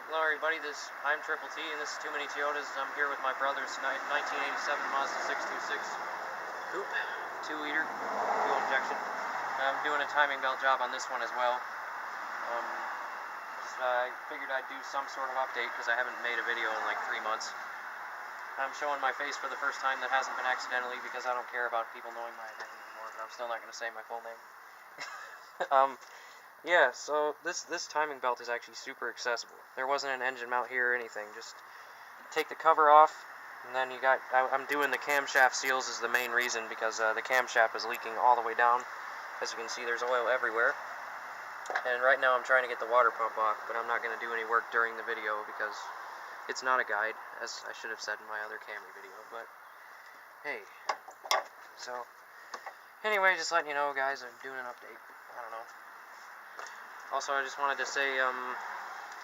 Hello everybody, I'm Triple T and this is Too Many Toyotas. I'm here with my brother's 1987 Mazda 626 coupe, 2-liter, fuel injection. I'm doing a timing belt job on this one as well. I figured I'd do some sort of update because I haven't made a video in like 3 months. I'm showing my face for the first time that hasn't been accidentally because I don't care about people knowing my name anymore, but I'm still not going to say my full name. Yeah, so this timing belt is actually super accessible. There wasn't an engine mount here or anything. Just take the cover off, and then you got... I'm doing the camshaft seals is the main reason, because the camshaft is leaking all the way down. As you can see, there's oil everywhere. And right now I'm trying to get the water pump off, but I'm not going to do any work during the video because it's not a guide, as I should have said in my other Camry video. But, hey. So, anyway, just letting you know, guys, I'm doing an update. I don't know. Also, I just wanted to say,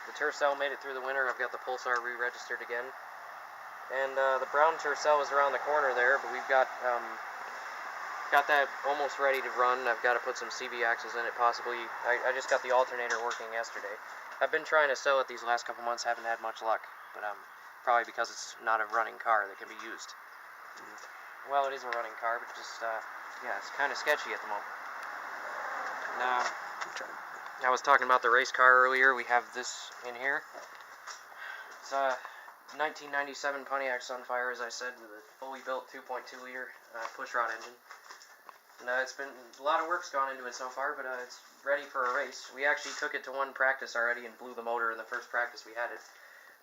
the Tercel made it through the winter. I've got the Pulsar re-registered again. And the brown Tercel is around the corner there, but we've got that almost ready to run. I've got to put some CV axles in it, possibly. I just got the alternator working yesterday. I've been trying to sell it these last couple months, haven't had much luck. But probably because it's not a running car that can be used. Well, it is a running car, but just, yeah, it's kind of sketchy at the moment. Now, I was talking about the race car earlier. We have this in here. It's a 1997 Pontiac Sunfire, as I said, with a fully built 2.2-liter pushrod engine. And it's been a lot of work's gone into it so far, but it's ready for a race. We actually took it to one practice already and blew the motor in the first practice we had it.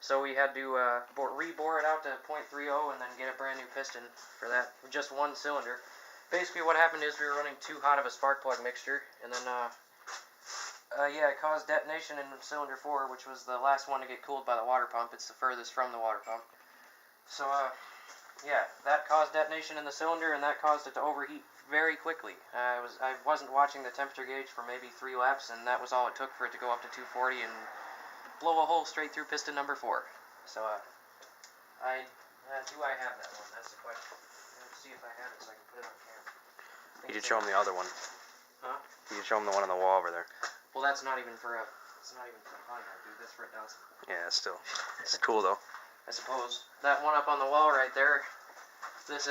So we had to re-bore it out to .30 and then get a brand new piston for that, with just one cylinder. Basically what happened is we were running too hot of a spark plug mixture, and then yeah, it caused detonation in cylinder 4, which was the last one to get cooled by the water pump. It's the furthest from the water pump. So, yeah, that caused detonation in the cylinder, and that caused it to overheat very quickly. I wasn't watching the temperature gauge for maybe 3 laps, and that was all it took for it to go up to 240 and blow a hole straight through piston number 4. So, do I have that one? That's the question. Let's see if I have it so I can put it on camera. You should show him the other one. Huh? You should show him the one on the wall over there. Well, that's not even for a Pontiac, dude. That's for a Datsun. Yeah, still. It's cool, though. I suppose. That one up on the wall right there, this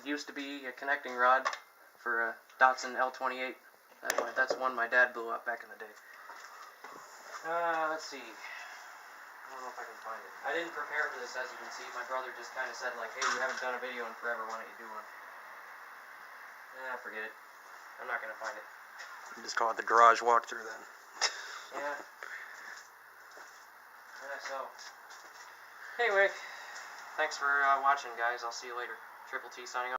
used to be a connecting rod for a Datsun L28. That's one my dad blew up back in the day. Let's see. I don't know if I can find it. I didn't prepare for this, as you can see. My brother just kind of said, like, hey, you haven't done a video in forever. Why don't you do one? Forget it. I'm not going to find it. Just call it the garage walkthrough then. Yeah. So, anyway, thanks for watching, guys. I'll see you later. Triple T signing off.